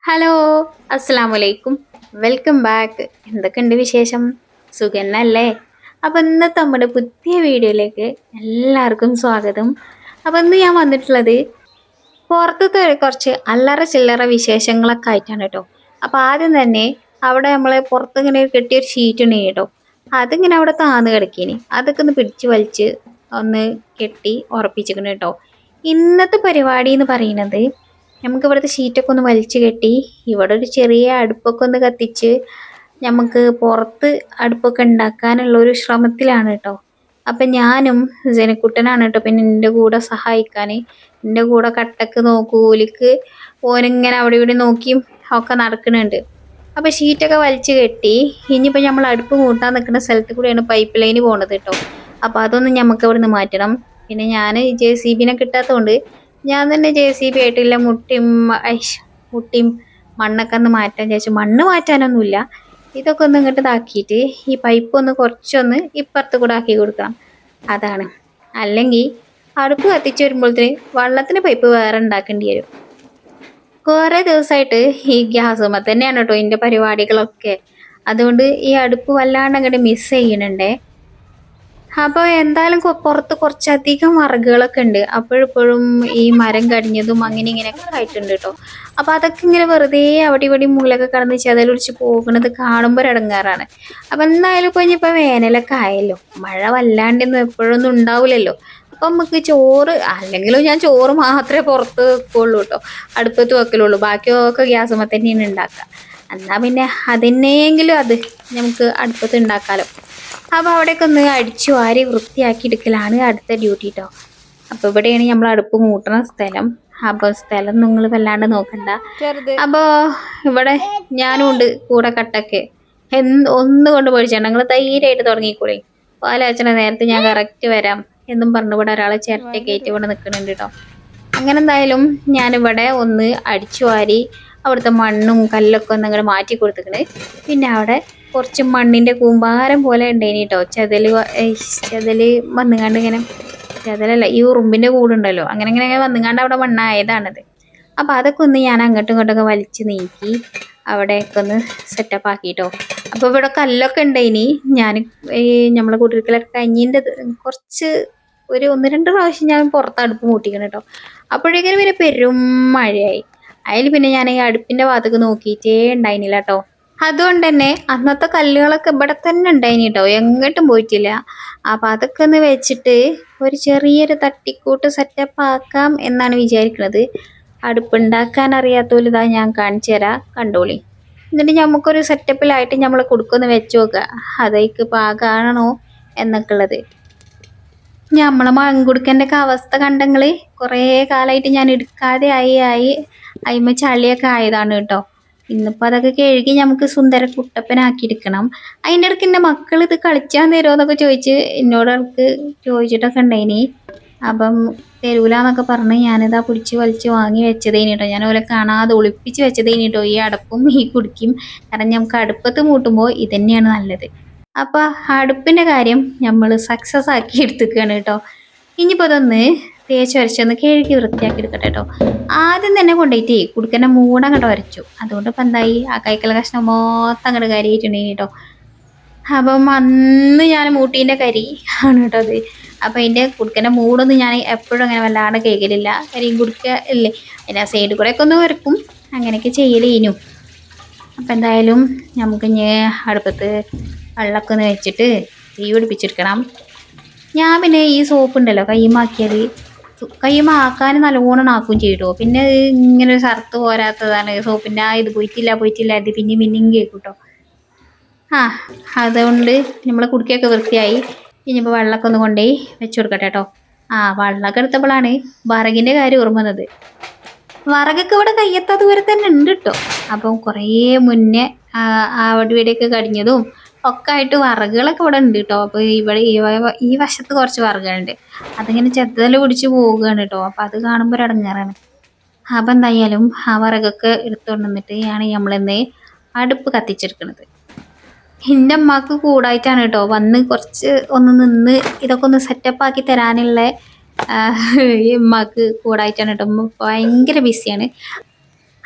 Hello, അസ്സലാമലൈക്കും. Welcome back. എന്തൊക്കെയുണ്ട് വിശേഷം? സുഖന്നല്ലേ? അപ്പം ഇന്നത്തെ നമ്മുടെ പുതിയ വീഡിയോയിലേക്ക് എല്ലാവർക്കും സ്വാഗതം. അപ്പം ഇന്ന് ഞാൻ വന്നിട്ടുള്ളത് പുറത്തത്തെ കുറച്ച് അല്ലറ ചില്ലറ വിശേഷങ്ങളൊക്കെ ആയിട്ടാണ് കേട്ടോ. അപ്പം ആദ്യം തന്നെ അവിടെ നമ്മളെ പുറത്ത് ഇങ്ങനെ കെട്ടിയൊരു ഷീറ്റ് ഉണ്ട് കേട്ടോ. അതിങ്ങനെ അവിടെ താന്ന് കിടക്കേനി. അതൊക്കെ ഒന്ന് പിടിച്ച് വലിച്ച് ഒന്ന് കെട്ടി ഉറപ്പിച്ചിരിക്കണം കേട്ടോ. ഇന്നത്തെ പരിപാടി എന്ന് പറയുന്നത് നമുക്ക് ഇവിടുത്തെ ഷീറ്റൊക്കെ ഒന്ന് വലിച്ചു കെട്ടി ഇവിടെ ഒരു ചെറിയ അടുപ്പൊക്കെ ഒന്ന് കത്തിച്ച് നമുക്ക് പുറത്ത് അടുപ്പൊക്കെ ഉണ്ടാക്കാനുള്ള ഒരു ശ്രമത്തിലാണ് കേട്ടോ. അപ്പം ഞാനും ജനക്കുട്ടനാണ് കേട്ടോ പിന്നെ എൻ്റെ കൂടെ സഹായിക്കാൻ. എൻ്റെ കൂടെ കട്ടക്ക് നോക്കൂലിക്ക് ഓനിങ്ങനെ അവിടെ ഇവിടെ നോക്കിയും ഒക്കെ നടക്കുന്നുണ്ട്. അപ്പം ഷീറ്റൊക്കെ വലിച്ചു കെട്ടി ഇനിയിപ്പോൾ നമ്മൾ അടുപ്പ് കൂട്ടാൻ നിൽക്കുന്ന സ്ഥലത്ത് കൂടെയാണ് പൈപ്പ് ലൈന് പോണത് കേട്ടോ. അപ്പം അതൊന്നും നമുക്ക് അവിടെ നിന്ന് മാറ്റണം. പിന്നെ ഞാൻ JCB കിട്ടാത്തതുകൊണ്ട് ഞാൻ തന്നെ JCB ആയിട്ടില്ല മുട്ടിയും മണ്ണൊക്കെ ഒന്ന് മാറ്റാൻ വിചാരിച്ചു. മണ്ണ് മാറ്റാനൊന്നുമില്ല, ഇതൊക്കെ ഒന്ന് ഇങ്ങോട്ട് ഇതാക്കിയിട്ട് ഈ പൈപ്പ് ഒന്ന് കുറച്ചൊന്ന് ഇപ്പുറത്ത് കൂടെ ആക്കി കൊടുക്കണം. അതാണ്, അല്ലെങ്കിൽ അടുപ്പ് കത്തിച്ച് വരുമ്പോഴത്തേന് വെള്ളത്തിന് പൈപ്പ് വേറെ ഉണ്ടാക്കേണ്ടി വരും. കുറേ ദിവസമായിട്ട് ഈ ഗ്യാസുമ്മ തന്നെയാണ് കേട്ടോ ഇതിൻ്റെ പരിപാടികളൊക്കെ. അതുകൊണ്ട് ഈ അടുപ്പ് വല്ലാണ്ട് അങ്ങോട്ട് മിസ് ചെയ്യണുണ്ടേ. അപ്പോൾ എന്തായാലും പുറത്ത് കുറച്ചധികം വിറകുകളൊക്കെ ഉണ്ട്. അപ്പോഴിപ്പോഴും ഈ മരം കടിഞ്ഞതും അങ്ങനെ ഇങ്ങനെയൊക്കെ ആയിട്ടുണ്ട് കേട്ടോ. അപ്പോൾ അതൊക്കെ ഇങ്ങനെ വെറുതെ അവിടെ ഇവിടെ മുകളിലൊക്കെ കടന്ന് ചെതലൊടിച്ച് പോകുന്നത് കാണുമ്പോൾ ഒരു ഇടങ്ങാറാണ്. അപ്പോൾ എന്തായാലും ഇപ്പോൾ ഇനിയിപ്പോൾ വേനലൊക്കെ ആയല്ലോ, മഴ വല്ലാണ്ടൊന്നും എപ്പോഴൊന്നും ഉണ്ടാവില്ലല്ലോ. അപ്പം നമുക്ക് ചോറ്, അല്ലെങ്കിലും ഞാൻ ചോറ് മാത്രമേ പുറത്ത് വെക്കുള്ളൂ കേട്ടോ, അടുപ്പത്ത് വെക്കലുള്ളൂ. ബാക്കിയൊക്കെ ഗ്യാസുമ്മ തന്നെയാണ് ഉണ്ടാക്കുക. എന്നാൽ പിന്നെ അതിനെങ്കിലും അത് നമുക്ക് അടുപ്പത്ത് ഉണ്ടാക്കാമല്ലോ. അപ്പോൾ അവിടെയൊക്കെ ഒന്ന് അടിച്ചു വാരി വൃത്തിയാക്കി എടുക്കലാണ് അടുത്ത ഡ്യൂട്ടി കേട്ടോ. അപ്പോൾ ഇവിടെയാണ് നമ്മൾ അടുപ്പ് മൂട്ടണ സ്ഥലം. അപ്പോൾ സ്ഥലം നിങ്ങൾ വല്ലാണ്ട് നോക്കണ്ട. അപ്പോൾ ഇവിടെ ഞാനും ഉണ്ട് കൂടെ കട്ടക്ക്. ഒന്ന് കൊണ്ട് പഠിച്ചാണ് നിങ്ങൾ ധൈര്യമായിട്ട് തുടങ്ങിക്കൂടെ. പാലച്ചന നേരത്തെ ഞാൻ കറക്റ്റ് വരാം എന്നും പറഞ്ഞു ഇവിടെ ഒരാളെ ചിരട്ട കയറ്റി ഇവിടെ നിൽക്കുന്നുണ്ട് കേട്ടോ. അങ്ങനെ എന്തായാലും ഞാനിവിടെ ഒന്ന് അടിച്ചു വാരി അവിടുത്തെ മണ്ണും കല്ലൊക്കെ ഒന്ന് അങ്ങോട്ട് മാറ്റി കൊടുത്തിക്കണ്. പിന്നെ അവിടെ കുറച്ച് മണ്ണിൻ്റെ കൂമ്പാരം പോലെ ഉണ്ടായിന് കേട്ടോ. ചെതല് വന്നുകാണ്ട് ഇങ്ങനെ, ചെതലല്ല ഈ ഉറുമ്പിൻ്റെ കൂടുണ്ടല്ലോ, അങ്ങനെ ഇങ്ങനെ വന്നുകാണ്ട് അവിടെ മണ്ണായതാണത്. അപ്പോൾ അതൊക്കെ ഒന്ന് ഞാൻ അങ്ങോട്ടും ഇങ്ങോട്ടൊക്കെ വലിച്ച് നീക്കി അവിടെയൊക്കെ ഒന്ന് സെറ്റപ്പ് ആക്കിട്ടോ. അപ്പോൾ ഇവിടെ കല്ലൊക്കെ ഉണ്ടായിനി. ഞാൻ ഈ നമ്മളെ കുടിയിരിക്കലൊക്കെ കഴിഞ്ഞതിൻ്റെ കുറച്ച് ഒരു 1-2 പ്രാവശ്യം ഞാൻ പുറത്ത് അടുപ്പ് മൂട്ടിക്കണം കേട്ടോ. അപ്പോഴേക്കും പിന്നെ പെരും മഴയായി. അതിൽ പിന്നെ ഞാൻ ഈ അടുപ്പിൻ്റെ ഭാഗത്തേക്ക് നോക്കിയിട്ടേ ഉണ്ടായിരുന്നില്ല കേട്ടോ. അതുകൊണ്ട് തന്നെ അന്നത്തെ കല്ലുകളൊക്കെ ഇവിടെ തന്നെ ഉണ്ടായിനി കേട്ടോ, എങ്ങോട്ടും പോയിട്ടില്ല. അപ്പം അതൊക്കെ ഒന്ന് വെച്ചിട്ട് ഒരു ചെറിയൊരു തട്ടിക്കൂട്ട് സെറ്റപ്പ് ആക്കാം എന്നാണ് വിചാരിക്കുന്നത്. അടുപ്പുണ്ടാക്കാൻ അറിയാത്തോലും ഇതാ ഞാൻ കാണിച്ചു തരാം, കണ്ടോളി. എന്നിട്ട് നമുക്കൊരു സെറ്റപ്പിലായിട്ട് നമ്മൾ കൊടുക്കൊന്ന് വെച്ച് നോക്കുക, അതേക്ക് പാകാണോ എന്നൊക്കെ ഉള്ളത്. നമ്മളെ മൺകുടുക്കൻ്റെ ഒക്കെ അവസ്ഥ കണ്ടെങ്കിൽ കുറേ കാലമായിട്ട് ഞാൻ എടുക്കാതെ അയിമ ചളിയൊക്കെ ആയതാണ് കേട്ടോ. ഇന്നിപ്പോൾ അതൊക്കെ കഴുകി നമുക്ക് സുന്ദര കുട്ടപ്പനാക്കി എടുക്കണം. അതിൻ്റെ ഇടയ്ക്ക് എൻ്റെ മക്കൾ ഇത് കളിച്ചാൻ തരുമോ എന്നൊക്കെ ചോദിച്ച് എന്നോടക്ക് ചോദിച്ചിട്ടൊക്കെ ഉണ്ടായിനി. അപ്പം തരൂലെന്നൊക്കെ പറഞ്ഞ് ഞാനിതാ പിടിച്ച് വലിച്ച് വാങ്ങി വെച്ചതേനി കേട്ടോ. ഞാൻ ഓലെ കാണാതെ ഒളിപ്പിച്ച് വെച്ചതേനി കേട്ടോ ഈ അടപ്പും ഈ കുടിക്കും. കാരണം നമുക്ക് അടുപ്പത്ത് മൂട്ടുമ്പോൾ ഇതന്നെയാണ് നല്ലത്. അപ്പോൾ അടുപ്പിൻ്റെ കാര്യം നമ്മൾ സക്സസ് ആക്കി എടുത്തിക്കുകയാണ് കേട്ടോ. ഇനിയിപ്പോൾ അതൊന്ന് തേച്ച് വരച്ചൊന്ന് കഴുകി വൃത്തിയാക്കി എടുക്കട്ടെ കേട്ടോ. ആദ്യം തന്നെ കൊണ്ടുപോയിട്ട് കുടുക്കൻ്റെ മൂടങ്ങോട്ട് വരച്ചു. അതുകൊണ്ട് ഇപ്പം എന്തായി, ആ കൈക്കല കഷ്ണം മൊത്തം അങ്ങോട്ട് കരിയിട്ടുണ്ടെങ്കിൽ കേട്ടോ. അപ്പം അന്ന് ഞാൻ മൂട്ടീൻ്റെ കരി ആണ് കേട്ടോ അത്. അപ്പം അതിൻ്റെ കുടുക്കൻ്റെ മൂടൊന്നും ഞാൻ എപ്പോഴും അങ്ങനെ വല്ലാണ്ട് കേൾക്കലില്ല. കരിയും കുടുക്ക ഇല്ലേ, അതിൻ്റെ സൈഡിൽ കൂടെയൊക്കെ ഒന്ന് വരക്കും, അങ്ങനെയൊക്കെ ചെയ്യലേനു. അപ്പം എന്തായാലും നമുക്ക് ഇനി അടുപ്പത്ത് വെള്ളമൊക്കെ ഒന്ന് വെച്ചിട്ട് തീ പിടിപ്പിച്ചെടുക്കണം. ഞാൻ പിന്നെ ഈ സോപ്പ് ഉണ്ടല്ലോ കയ്യുമാക്കിയത്, കയ്യുമാക്കാൻ നല്ലോണം ആക്കും ചെയ്തോ. പിന്നെ ഇങ്ങനെ ഒരു സർത്ത് പോരാത്തതാണ് സോപ്പിൻ്റെ. ഇത് പോയിട്ടില്ല ഇത് പിന്നെയും കേൾക്കും കേട്ടോ. അതുകൊണ്ട് നമ്മൾ കുടുക്കിയൊക്കെ വൃത്തിയായി. ഇനിയിപ്പോൾ വെള്ളമൊക്കെ ഒന്ന് കൊണ്ടുപോയി വെച്ച് കൊടുക്കട്ടെ കേട്ടോ. വെള്ളമൊക്കെ എടുത്തപ്പോഴാണ് വിറകിൻ്റെ കാര്യം ഓർമ്മ വന്നത്. വിറകൊക്കെ ഇവിടെ കയ്യെത്താത്ത ദൂരെ തന്നെ ഉണ്ട് കേട്ടോ. അപ്പം കുറേ മുന്നേ അവിടെ ഇവിടെയൊക്കെ കടിഞ്ഞതും ഒക്കെ ആയിട്ട് വിറകുകളൊക്കെ ഇവിടെ ഉണ്ട് കേട്ടോ. അപ്പോൾ ഇവിടെ ഈ വശത്ത് കുറച്ച് വിറകുകളുണ്ട്, അതിങ്ങനെ ചെത്തല് പിടിച്ച് പോവുകയാണ് കേട്ടോ. അപ്പോൾ അത് കാണുമ്പോൾ ഒരു ഇടങ്ങേറാണ്. അപ്പം എന്തായാലും ആ വിറകൊക്കെ എടുത്തുകൊണ്ട് വന്നിട്ട് ആണ് നമ്മളിന്ന് അടുപ്പ് കത്തിച്ചെടുക്കുന്നത്. എൻ്റെ അമ്മക്ക് കൂടായിട്ടാണ് കേട്ടോ വന്ന് കുറച്ച് ഒന്ന് നിന്ന് ഇതൊക്കെ ഒന്ന് സെറ്റപ്പ് ആക്കി തരാനുള്ള ഈ ഉമ്മക്ക് കൂടായിട്ടാണ് കേട്ടോ. ഭയങ്കര ബിസിയാണ്.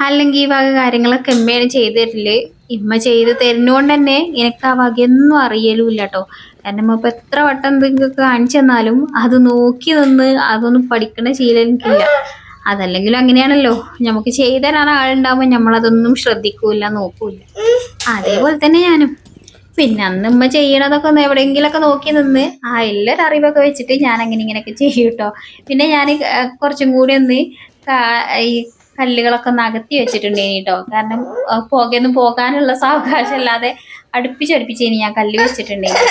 അല്ലെങ്കിൽ ഈ വക കാര്യങ്ങളൊക്കെ ഇമ്മയാണ് ചെയ്തു തരല്. ഇമ്മ ചെയ്ത് തരുന്നോണ്ട് തന്നെ എനിക്ക് ആ വകയൊന്നും അറിയലുമില്ല കേട്ടോ. കാരണം ഇമ്മ ഇപ്പൊ എത്ര വട്ടം എന്തെങ്കിലും കാണിച്ചു തന്നാലും അത് നോക്കി നിന്ന് അതൊന്നും പഠിക്കണ ശീലം എനിക്കില്ല. അതല്ലെങ്കിലും അങ്ങനെയാണല്ലോ, നമുക്ക് ചെയ്തു തരാൻ ആളുണ്ടാവുമ്പോൾ നമ്മളതൊന്നും ശ്രദ്ധിക്കൂല, നോക്കൂല. അതേപോലെ തന്നെ ഞാനും. പിന്നെ അന്ന് ഉമ്മ ചെയ്യണതൊക്കെ ഒന്ന് എവിടെയെങ്കിലൊക്കെ നോക്കി നിന്ന് എല്ലാവരും അറിവൊക്കെ വെച്ചിട്ട് ഞാൻ അങ്ങനെ ഇങ്ങനെയൊക്കെ ചെയ്യും കേട്ടോ. പിന്നെ ഞാൻ കുറച്ചും കൂടി ഒന്ന് ഈ കല്ലുകളൊക്കെ ഒന്ന് അകത്തി വെച്ചിട്ടുണ്ടേനി കേട്ടോ. കാരണം പുകയൊന്നും പോകാനുള്ള സാവകാശം അല്ലാതെ അടുപ്പിച്ചടുപ്പിച്ചേനി ഞാൻ കല്ല് വെച്ചിട്ടുണ്ടേനി.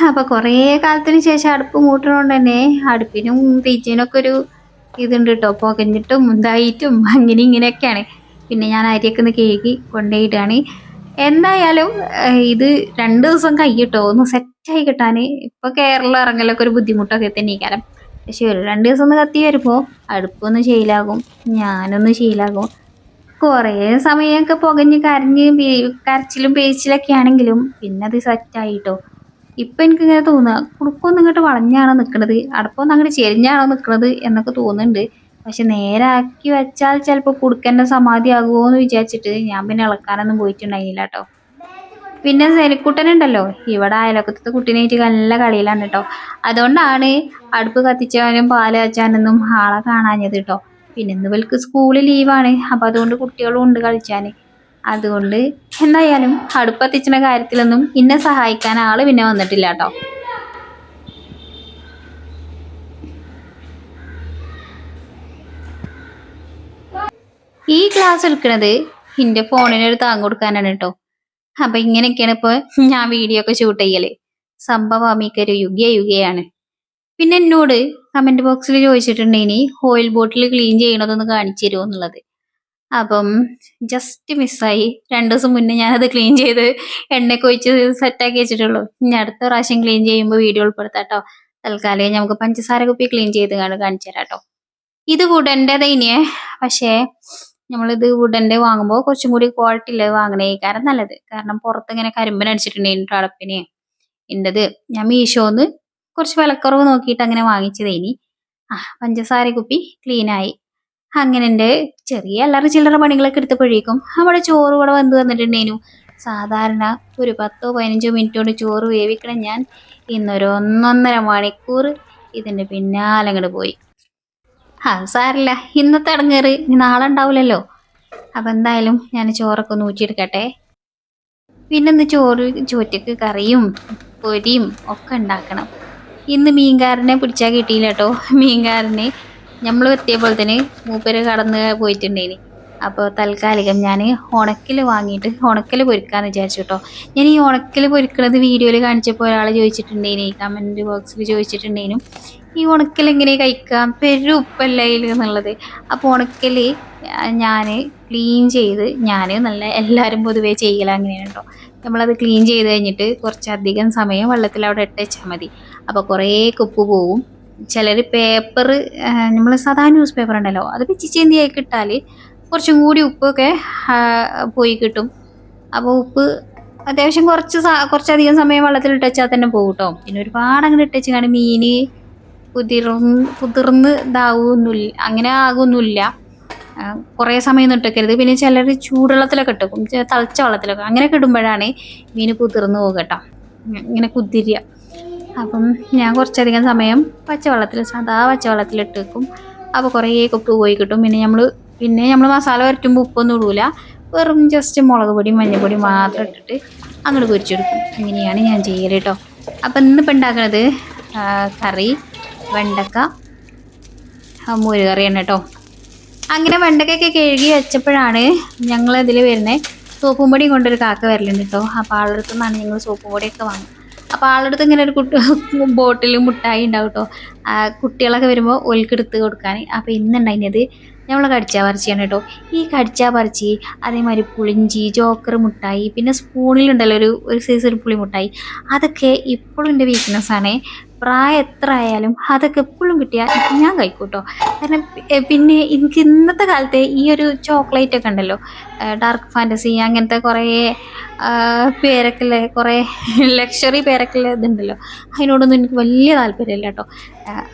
അപ്പൊ കുറേ കാലത്തിന് ശേഷം അടുപ്പ് മൂട്ടണോണ്ട് തന്നെ അടുപ്പിനും തീച്ചിനൊക്കെ ഒരു ഇതുണ്ട് കേട്ടോ. പുകഞ്ഞിട്ടും ഇതായിട്ടും അങ്ങനെ ഇങ്ങനെയൊക്കെയാണ്. പിന്നെ ഞാൻ അരിയൊക്കെ ഒന്ന് കേകി കൊണ്ടുപോയിട്ടാണ്. എന്തായാലും ഇത് 2 ദിവസം കഴിയട്ടോ ഒന്ന് സെറ്റായി കിട്ടാന്. ഇപ്പൊ കേരളം ഇറങ്ങലൊക്കെ ഒരു ബുദ്ധിമുട്ടൊക്കെ തന്നെ കാരണം. പക്ഷെ ഒരു 2 ദിവസം ഒന്ന് കത്തി വരുമ്പോ അടുപ്പൊന്ന് ശീലാകും, ഞാനൊന്ന് ശീലാകും. കുറേ സമയമൊക്കെ പുകഞ്ഞ് കരഞ്ഞ് കരച്ചിലും പേച്ചിലൊക്കെ ആണെങ്കിലും പിന്നെ അത് സെറ്റായിട്ടോ. ഇപ്പൊ എനിക്ക് ഇങ്ങനെ തോന്നുക കുടുക്കൊന്നും ഇങ്ങോട്ട് വളഞ്ഞാണോ നിക്കണത്, അടുപ്പൊന്നും അങ്ങോട്ട് ചെരിഞ്ഞാണോ നിക്കണത് എന്നൊക്കെ തോന്നുന്നുണ്ട്. പക്ഷെ നേരാക്കി വെച്ചാൽ ചിലപ്പോൾ കുടുക്കന്റെ സമാധി ആകുമോ എന്ന് വിചാരിച്ചിട്ട് ഞാൻ പിന്നെ ഇളക്കാനൊന്നും പോയിട്ടുണ്ടായില്ല കേട്ടോ. പിന്നെ സെലിക്കുട്ടനുണ്ടല്ലോ, ഇവിടെ അയലൊക്കത്തെ കുട്ടീനായിട്ട് നല്ല കളിയിലാണ് കേട്ടോ. അതുകൊണ്ടാണ് അടുപ്പ് കത്തിച്ചാനും പാല് കാച്ചാനൊന്നും ആളെ കാണാഞ്ഞത് കേട്ടോ. പിന്നെ ഇന്ന് ഇവൾക്ക് സ്കൂള് ലീവാണ്, അപ്പൊ അതുകൊണ്ട് കുട്ടികളും ഉണ്ട് കളിച്ചാന്. അതുകൊണ്ട് എന്തായാലും അടുപ്പ് കത്തിച്ചുന്ന കാര്യത്തിലൊന്നും ഇന്നെ സഹായിക്കാൻ ആള് പിന്നെ വന്നിട്ടില്ല കേട്ടോ. ഈ ക്ലാസ് എടുക്കുന്നത് എന്റെ ഫോണിനൊരു താങ്ങ് കൊടുക്കാനാണ് കേട്ടോ. അപ്പൊ ഇങ്ങനെയൊക്കെയാണ് ഇപ്പൊ ഞാൻ വീഡിയോ ഒക്കെ ഷൂട്ട് ചെയ്യല്. സംഭവം ഒരു യുഗയാണ്. പിന്നെ എന്നോട് കമന്റ് ബോക്സിൽ ചോദിച്ചിട്ടുണ്ടെങ്കിൽ ഓയിൽ ബോട്ടിൽ ക്ലീൻ ചെയ്യണതൊന്ന് കാണിച്ചു തരുമോ എന്നുള്ളത്. അപ്പം ജസ്റ്റ് മിസ്സായി. 2 ദിവസം മുന്നേ ഞാനത് ക്ലീൻ ചെയ്ത് എണ്ണയൊക്കെ ഒഴിച്ച് സെറ്റാക്കി വെച്ചിട്ടുള്ളൂ. ഇനി അടുത്ത പ്രാവശ്യം ക്ലീൻ ചെയ്യുമ്പോൾ വീഡിയോ ഉൾപ്പെടുത്താട്ടോ. തൽക്കാലം നമുക്ക് പഞ്ചസാര കുപ്പി ക്ലീൻ ചെയ്ത് കാണിച്ചു തരാം കേട്ടോ. ഇത് വുഡന്റെ തന്നെയേ, പക്ഷേ നമ്മളിത് വുഡന്റെ വാങ്ങുമ്പോൾ കുറച്ചും കൂടി ക്വാളിറ്റി ഉള്ളത് വാങ്ങണേ കാരണം നല്ലത്. കാരണം പുറത്ത് ഇങ്ങനെ കരിമ്പൻ അടിച്ചിട്ടുണ്ടെങ്കിൽ അടപ്പിന് എൻ്റെത് ഞാൻ മീഷോന്ന് കുറച്ച് വിലക്കുറവ് നോക്കിയിട്ട് അങ്ങനെ വാങ്ങിച്ചതേനി. പഞ്ചസാര കുപ്പി ക്ലീനായി. അങ്ങനെ എൻ്റെ ചെറിയ അല്ലറ ചില്ലറ പണികളൊക്കെ എടുത്തപ്പോഴേക്കും അവിടെ ചോറ് ഇവിടെ വന്ന് വന്നിട്ടുണ്ടേനു. സാധാരണ ഒരു 10-15 മിനിറ്റ് കൊണ്ട് ചോറ് വേവിക്കണം ഞാൻ. ഇന്നൊരു 1.5 മണിക്കൂർ ഇതിൻ്റെ പിന്നാലെ അങ്ങോട്ട് പോയി. സാരില്ല, ഇന്നത്തെ ഇടങ്ങേറ് നാളെ ഉണ്ടാവില്ലല്ലോ. അപ്പം എന്തായാലും ഞാൻ ചോറൊക്കെ ഒന്ന് ഊറ്റിയെടുക്കട്ടെ. പിന്നെന്ന് ചോറ്റക്ക് കറിയും പൊരിയും ഒക്കെ ഉണ്ടാക്കണം. ഇന്ന് മീൻകാരനെ പിടിച്ചാൽ കിട്ടിയില്ല കേട്ടോ. മീൻകാരനെ നമ്മൾ എത്തിയ പോലെ തന്നെ മൂപ്പര് കടന്ന് പോയിട്ടുണ്ടേനി. അപ്പോൾ തൽക്കാലികം ഞാൻ ഉണക്കൽ വാങ്ങിയിട്ട് ഉണക്കൽ പൊരിക്കാന്ന് വിചാരിച്ചു കേട്ടോ. ഞാൻ ഈ ഉണക്കൽ പൊരിക്കണത് വീഡിയോയിൽ കാണിച്ചപ്പോൾ ഒരാൾ ചോദിച്ചിട്ടുണ്ടേനി, കമൻറ്റ് ബോക്സിൽ ചോദിച്ചിട്ടുണ്ടേനും ഈ ഉണക്കൽ എങ്ങനെ കഴിക്കാം, പെരു ഉപ്പല്ല അതിൽ എന്നുള്ളത്. അപ്പോൾ ഉണക്കൽ ഞാൻ ക്ലീൻ ചെയ്ത് നല്ല എല്ലാവരും പൊതുവേ ചെയ്യല അങ്ങനെയാണ് കേട്ടോ. നമ്മളത് ക്ലീൻ ചെയ്ത് കഴിഞ്ഞിട്ട് കുറച്ചധികം സമയം വെള്ളത്തിൽ അവിടെ ഇട്ട് വെച്ചാൽ മതി. അപ്പോൾ കുറേ ഉപ്പ് പോവും. ചിലർ പേപ്പർ, നമ്മൾ സാധാ ന്യൂസ് പേപ്പർ ഉണ്ടല്ലോ അത് പിച്ചിച്ചേന്തിയായി ഇട്ടാൽ കുറച്ചും കൂടി ഉപ്പൊക്കെ പോയി കിട്ടും. അപ്പോൾ ഉപ്പ് അത്യാവശ്യം കുറച്ചധികം സമയം വെള്ളത്തിൽ ഇട്ട് വെച്ചാൽ തന്നെ പോകും കേട്ടോ. പിന്നെ ഒരുപാട് അങ്ങനെ ഇട്ട് വെച്ചാൽ മീൻ കുതിർന്ന് ഇതാവുന്നില്ല, അങ്ങനെ ആകുന്നില്ല. കുറേ സമയം ഇട്ടേക്കരുത്. പിന്നെ ചിലർ ചൂടുവെള്ളത്തിലൊക്കെ ഇട്ടേക്കും, തിളച്ച വെള്ളത്തിലൊക്കെ അങ്ങനെയൊക്കെ ഇടുമ്പോഴാണ് മീൻ കുതിർന്ന് പോകുക കേട്ടോ, ഇങ്ങനെ കുതിരുക. അപ്പം ഞാൻ കുറച്ചധികം സമയം സാധാ പച്ചവെള്ളത്തിൽ ഇട്ട് വെക്കും. അപ്പോൾ കുറേ ഉപ്പ് പോയി കിട്ടും. പിന്നെ നമ്മൾ മസാല വരട്ടുമ്പോൾ ഉപ്പൊന്നും ഇടൂല, വെറും ജസ്റ്റ് മുളക് പൊടി മഞ്ഞൾപ്പൊടി മാത്രം ഇട്ടിട്ട് അങ്ങോട്ട് പൊരിച്ചെടുക്കും. അങ്ങനെയാണ് ഞാൻ ചെയ്യൽ കേട്ടോ. അപ്പം ഇന്നിപ്പോൾ ഉണ്ടാക്കുന്നത് കറി വെണ്ടക്ക മോര് കറിയാണ് കേട്ടോ. അങ്ങനെ വെണ്ടക്കൊക്കെ കഴുകി വെച്ചപ്പോഴാണ് ഞങ്ങളതിൽ വരുന്നത് സോപ്പും പൊടിയും കൊണ്ടൊരു കാക്ക വരലുണ്ട് കേട്ടോ. അപ്പോൾ ആളുടെ അടുത്തു നിന്നാണ് ഞങ്ങൾ സോപ്പും പൊടിയൊക്കെ വാങ്ങുന്നത്. അപ്പോൾ ആളുടെ അടുത്ത് ഇങ്ങനെ ഒരു ബോട്ടിൽ മുട്ടായി ഉണ്ടാവും കേട്ടോ, കുട്ടികളൊക്കെ വരുമ്പോൾ ഒൽക്കെടുത്ത് കൊടുക്കാൻ. അപ്പോൾ ഇന്നുണ്ടായിരുന്നത് നമ്മൾ കടിച്ചാ പറിച്ചിയാണ് കേട്ടോ. ഈ കടിച്ചാ പറിച്ചി, അതേമാതിരി പുളിഞ്ചി, ജോക്കർ മുട്ടായി, പിന്നെ സ്പൂണിലുണ്ടല്ലോ ഒരു സൈസ് ഒരു പുളി മുട്ടായി, അതൊക്കെ ഇപ്പോഴും എൻ്റെ വീക്ക്നെസ്സാണ്. പ്രായം എത്ര ആയാലും അതൊക്കെ എപ്പോഴും കിട്ടിയാൽ ഞാൻ കഴിക്കൂട്ടോ. കാരണം പിന്നെ എനിക്ക് ഇന്നത്തെ കാലത്ത് ഈ ഒരു ചോക്ലേറ്റ് ഒക്കെ ഉണ്ടല്ലോ, ഡാർക്ക് ഫാൻറ്റസി അങ്ങനത്തെ കുറേ പേരൊക്കെയുള്ള കുറേ ലക്ഷറി പേരൊക്കെയുള്ള ഇതുണ്ടല്ലോ, അതിനോടൊന്നും എനിക്ക് വലിയ താല്പര്യമില്ല കേട്ടോ.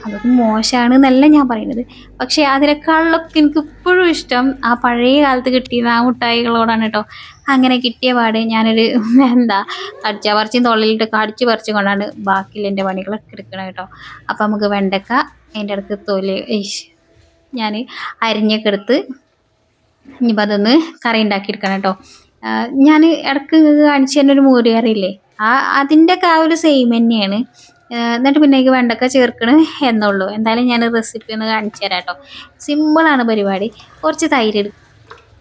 അതൊക്കെ മോശമാണ് എന്നല്ല ഞാൻ പറയുന്നത്. പക്ഷേ അതിനേക്കാളിലൊക്കെ എനിക്ക് ഇപ്പോഴും ഇഷ്ടം ആ പഴയ കാലത്ത് കിട്ടിയ ആ മുട്ടായികളോടാണ് കേട്ടോ. അങ്ങനെ കിട്ടിയ പാട് ഞാനൊരു എന്താ കടിച്ച പറിച്ചും തൊള്ളിലിട്ട് കടിച്ച് പറിച്ചും കൊണ്ടാണ് ബാക്കിയുള്ള എൻ്റെ പണികളൊക്കെ എടുക്കണം കേട്ടോ. അപ്പം നമുക്ക് വെണ്ടക്ക അതിൻ്റെ ഇടയ്ക്ക് തൊലി ഞാൻ അരിഞ്ഞൊക്കെ എടുത്ത് ഇനിയിപ്പോൾ അതൊന്ന് കറി ഉണ്ടാക്കിയെടുക്കണം കേട്ടോ. ഞാൻ ഇടയ്ക്ക് കാണിച്ചു തരുന്ന ഒരു മോര് കറിയില്ലേ, അതിൻ്റെയൊക്കെ ആ ഒരു സെയിം തന്നെയാണ്. എന്നിട്ട് പിന്നെ എനിക്ക് വെണ്ടക്ക ചേർക്കണം എന്നുള്ളൂ. എന്തായാലും ഞാൻ റെസിപ്പി ഒന്ന് കാണിച്ചു തരാം കേട്ടോ. സിമ്പിളാണ് പരിപാടി. കുറച്ച് തൈര് എടുക്കുക,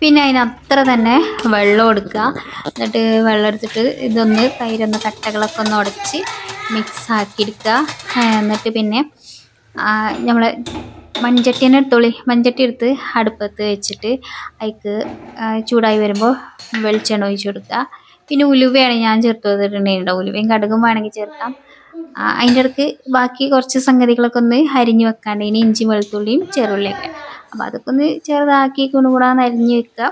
പിന്നെ അതിനത്ര തന്നെ വെള്ളം എടുക്കുക. എന്നിട്ട് വെള്ളം എടുത്തിട്ട് ഇതൊന്ന് തൈരൊന്ന് കട്ടകളൊക്കെ ഒന്ന് ഉടച്ച് മിക്സ് ആക്കിയെടുക്കുക. എന്നിട്ട് പിന്നെ നമ്മൾ മൺചട്ടീനെ എടുത്തോളി. മൺചട്ടി എടുത്ത് അടുപ്പത്ത് വെച്ചിട്ട് അതിക്ക് ചൂടായി വരുമ്പോൾ വെളിച്ചെണ്ണ ഒഴിച്ച് കൊടുക്കുക. പിന്നെ ഉലുവയാണ് ഞാൻ ചേർത്ത് കൊടുത്തിട്ടുണ്ടെങ്കിൽ ഉലുവയും കടുകും വേണമെങ്കിൽ ചേർക്കാം. അതിൻ്റെ ഇടയ്ക്ക് ബാക്കി കുറച്ച് സംഗതികളൊക്കെ ഒന്ന് അരിഞ്ഞ് വെക്കാണ്ട്, ഇനി ഇഞ്ചി വെളുത്തുള്ളിയും ചെറുള്ളിയൊക്കെ, അപ്പോൾ അതൊക്കെ ഒന്ന് ചെറുതാക്കി കൂടാന്ന് അരിഞ്ഞ് വെക്കുക.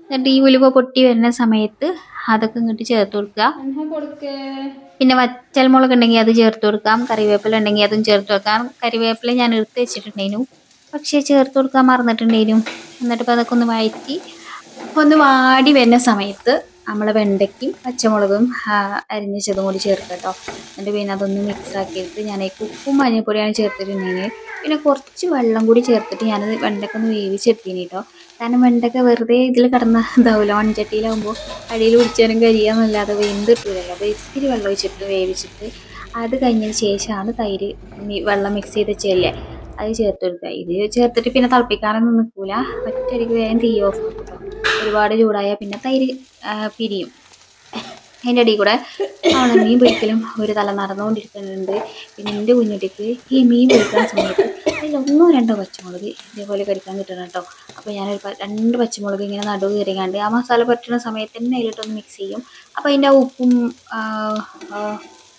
എന്നിട്ട് ഈ ഉലുവ പൊട്ടി വരുന്ന സമയത്ത് അതൊക്കെ ഇങ്ങോട്ട് ചേർത്ത് കൊടുക്കുക. പിന്നെ വറ്റൽമുളക് ഉണ്ടെങ്കിൽ അത് ചേർത്ത് കൊടുക്കാം, കറിവേപ്പില ഉണ്ടെങ്കിൽ അതും ചേർത്ത് വെക്കാം. കറിവേപ്പില ഞാൻ എടുത്ത് വെച്ചിട്ടുണ്ടേനു, പക്ഷേ ചേർത്ത് കൊടുക്കാൻ മറന്നിട്ടുണ്ടേനു. എന്നിട്ട് ഇപ്പോൾ അതൊക്കെ ഒന്ന് വഴറ്റി ഒന്ന് വാടി വരുന്ന സമയത്ത് നമ്മൾ വെണ്ടയ്ക്കും പച്ചമുളകും അരിഞ്ഞതും കൂടി ചേർക്കുക കേട്ടോ. എന്നിട്ട് പിന്നെ അതൊന്ന് മിക്സ് ആക്കിയിട്ട് ഞാൻ ഉപ്പും മഞ്ഞൾപ്പൊടിയാണ് ചേർത്തിട്ടുണ്ടെങ്കിൽ പിന്നെ കുറച്ച് വെള്ളം കൂടി ചേർത്തിട്ട് ഞാനത് വെണ്ടയ്ക്ക ഒന്ന് വേവിച്ചെടുത്തിന് കേട്ടോ. കാരണം വെണ്ടയ്ക്ക വെറുതെ ഇതിൽ കിടന്ന ഇതാവില്ല, മൺചട്ടിയിലാകുമ്പോൾ അടിയിൽ പിടിച്ചാലും കരിയാന്നല്ലാതെ വെന്ത് കിട്ടൂലല്ലോ. അപ്പോൾ ഇത്തിരി വെള്ളം ഒഴിച്ചിട്ട് വേവിച്ചിട്ട് അത് കഴിഞ്ഞതിന് ശേഷമാണ് തൈര് വെള്ളം മിക്സ് ചെയ്ത് വെച്ചല്ലേ അത് ചേർത്ത് കൊടുക്കുക. ഇത് ചേർത്തിട്ട് പിന്നെ തിളപ്പിക്കാനൊന്നും നിൽക്കില്ല, ഒറ്റയടിക്ക് വേഗം തീ ഓഫ് കേട്ടോ. ഒരുപാട് ചൂടായാൽ പിന്നെ തൈര് പിരിയും. അതിൻ്റെ അടിയിൽ കൂടെ അവളെ മീൻ പൊരിക്കലും ഒരു തല നടന്നുകൊണ്ടിരിക്കുന്നുണ്ട്. പിന്നെ എൻ്റെ കുഞ്ഞുട്ടിക്ക് ഈ മീൻ പൊരിക്കുന്ന സമയത്ത് അതിൽ 1-2 പച്ചമുളക് ഇതേപോലെ കടിക്കാൻ കിട്ടണം കേട്ടോ. അപ്പോൾ ഞാനൊരു 2 പച്ചമുളക് ഇങ്ങനെ നടുവ് കയറിക്കാണ്ട് ആ മസാല പറ്റുന്ന സമയത്ത് തന്നെ അതിലിട്ടൊന്ന് മിക്സ് ചെയ്യും. അപ്പോൾ അതിൻ്റെ ആ ഉപ്പും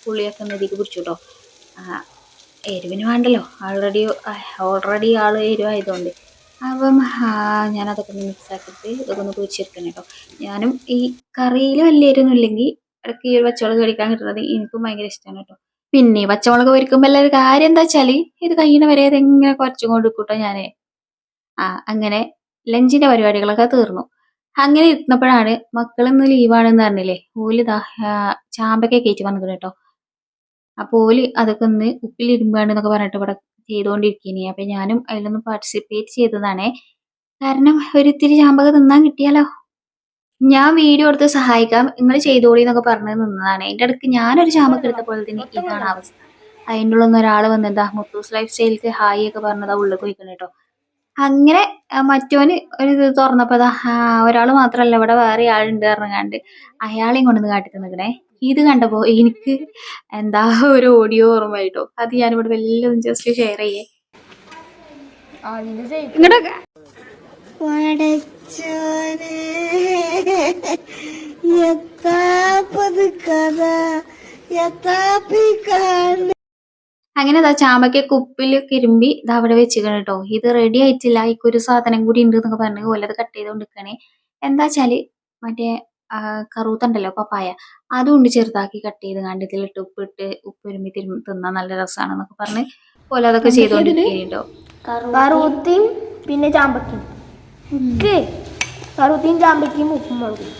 പുളിയൊക്കെ ഒന്ന് ഇതിലേക്ക് പിടിച്ചു കേട്ടോ. എരിവിന് വേണ്ടല്ലോ, ഓൾറെഡി ആൾ എരിവായതുകൊണ്ട്. അപ്പം ഞാനതൊക്കെ ഒന്ന് മിക്സ് ആക്കിയിട്ട് ഇതൊക്കെ ഒന്ന് പൊരിച്ചെടുക്കണം കേട്ടോ. ഞാനും ഈ കറിയിൽ വലിയ എരിവൊന്നും ഇല്ലെങ്കിൽ ഇടയ്ക്ക് ഈ ഒരു പച്ചമുളക് കടിക്കാൻ കിട്ടുന്നത് എനിക്കും ഭയങ്കര ഇഷ്ടമാണ് കേട്ടോ. പിന്നെ പച്ചമുളക് പൊരിക്കുമ്പോൾ എല്ലാവരും കാര്യം എന്താ വെച്ചാൽ ഇത് കഴിയുന്ന വരെ ഇതെങ്ങനെ കുറച്ചും കൊണ്ട് കൂട്ടോ ഞാൻ. അങ്ങനെ ലഞ്ചിൻ്റെ പരിപാടികളൊക്കെ തീർന്നു. അങ്ങനെ ഇരുന്നപ്പോഴാണ് മക്കളിന്ന് ലീവാണെന്ന് പറഞ്ഞില്ലേ, ഓലിതാ ചാമ്പൊക്കെ കയറ്റി വന്നത് കേട്ടോ. അപ്പോൾ ഓല് അതൊക്കെ ഒന്ന് ഉപ്പിലിരുമ്പാണെന്നൊക്കെ പറഞ്ഞിട്ട് ഇവിടെ ചെയ്തുകൊണ്ടിരിക്കുന്നേ. അപ്പം ഞാനും അതിലൊന്ന് പാർട്ടിസിപ്പേറ്റ് ചെയ്തതാണേ. കാരണം ഒരിത്തിരി ചാമ്പക തിന്നാൻ കിട്ടിയാലോ. ഞാൻ വീഡിയോ എടുത്ത് സഹായിക്കാം, നിങ്ങൾ ചെയ്തോളി എന്നൊക്കെ പറഞ്ഞ് നിന്നതാണ്. അതിൻ്റെ ഇടയ്ക്ക് ഞാനൊരു ചാമ്പക എടുത്തപ്പോൾ തന്നെ ഇതാണ് അവസ്ഥ. അതിൻ്റെ ഉള്ളിൽ ഒരാൾ വന്നതാ മുത്തൂസ് ലൈഫ് സ്റ്റൈലിക്ക് ഹായ് ഒക്കെ പറഞ്ഞതാ ഉള്ളിൽ പോയിക്കണം കേട്ടോ. അങ്ങനെ മറ്റോന് ഒരു ഇത് തുറന്നപ്പോൾ ഒരാൾ മാത്രമല്ല ഇവിടെ വേറെ ആളുണ്ട് പറഞ്ഞാണ്ട് അയാളെയും കൊണ്ടുവന്ന് കാട്ടി തന്നിക്കണേ. ഇത് കണ്ടപ്പോൾ എനിക്ക് എന്താ ഒരു ഓഡിയോ ഓർമ്മയായിട്ടോ, അത് ഞാനിവിടെ വല്ലതും ജസ്റ്റ് ഷെയർ ചെയ്യേ. ഇങ്ങോട്ടൊക്കെ അങ്ങനെ അതാ ചാമ്പക്കൊക്കെ ഉപ്പിലൊക്കെ ഇരുമ്പി ഇത് അവിടെ വെച്ചിക്കണം കേട്ടോ. ഇത് റെഡി ആയിട്ടില്ല, ഒരു സാധനം കൂടി ഉണ്ട് എന്നൊക്കെ പറഞ്ഞു കൊല്ലത് കട്ട് ചെയ്തുകൊണ്ട് നിൽക്കണേ. എന്താ വെച്ചാല് മറ്റേ കറുത്തണ്ടല്ലോ പപ്പായ, അതുകൊണ്ട് ചെറുതാക്കി കട്ട് ചെയ്ത് കണ്ട് ഇതിലിട്ട് ഉപ്പ് ഇരുമ്പി തിന്നാൻ നല്ല രസമാണെന്നൊക്കെ പറഞ്ഞ് പോലെ അതൊക്കെ ചെയ്തോണ്ടിരിക്കട്ടോ. കറുത്തിയും പിന്നെ ചാമ്പക്കും കറുത്തിയും ചാമ്പക്കും ഉപ്പും മുളകും.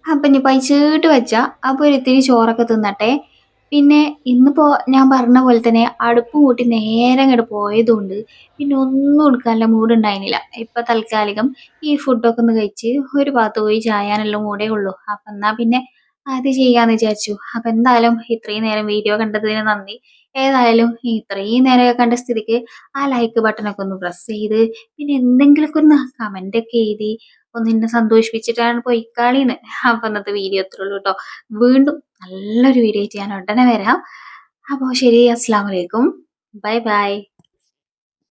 അപ്പം ഇനി പൈസീട്ട് വെച്ചാൽ അപ്പോൾ ഒരിത്തിരി ചോറൊക്കെ തിന്നട്ടെ. പിന്നെ ഇന്നിപ്പോൾ ഞാൻ പറഞ്ഞ പോലെ തന്നെ അടുപ്പ് കൂട്ടി നേരെ അങ്ങോട്ട് പോയതുകൊണ്ട് പിന്നെ ഒന്നും എടുക്കാനുള്ള മൂഡ് ഉണ്ടായിരുന്നില്ല. ഇപ്പം തൽക്കാലികം ഈ ഫുഡൊക്കെ ഒന്ന് കഴിച്ച് ഒരു ഭാഗത്ത് പോയി ചായാനുള്ള മൂടേ ഉള്ളൂ. അപ്പം എന്നാൽ പിന്നെ അത് ചെയ്യാമെന്ന് വിചാരിച്ചു. അപ്പം എന്തായാലും ഇത്രയും നേരം വീഡിയോ കണ്ടതിന് നന്ദി. ഏതായാലും ഇത്രയും നേരമൊക്കെ കണ്ട സ്ഥിതിക്ക് ആ ലൈക്ക് ബട്ടണൊക്കെ ഒന്ന് പ്രസ് ചെയ്ത് പിന്നെ എന്തെങ്കിലുമൊക്കെ ഒന്ന് കമൻ്റൊക്കെ എഴുതി ഒന്ന് എന്നെ സന്തോഷിപ്പിച്ചിട്ടാണ് പൊയ്ക്കാളിന്ന്. അപ്പം ഇന്നത്തെ വീഡിയോ അത്രേ ഉള്ളൂ കേട്ടോ. വീണ്ടും നല്ലൊരു വീഡിയോ ആയിട്ട് ഞാൻ ഉടനെ വരാം. അപ്പോൾ ശരി, അസ്സലാമു അലൈക്കും, ബൈ ബൈ.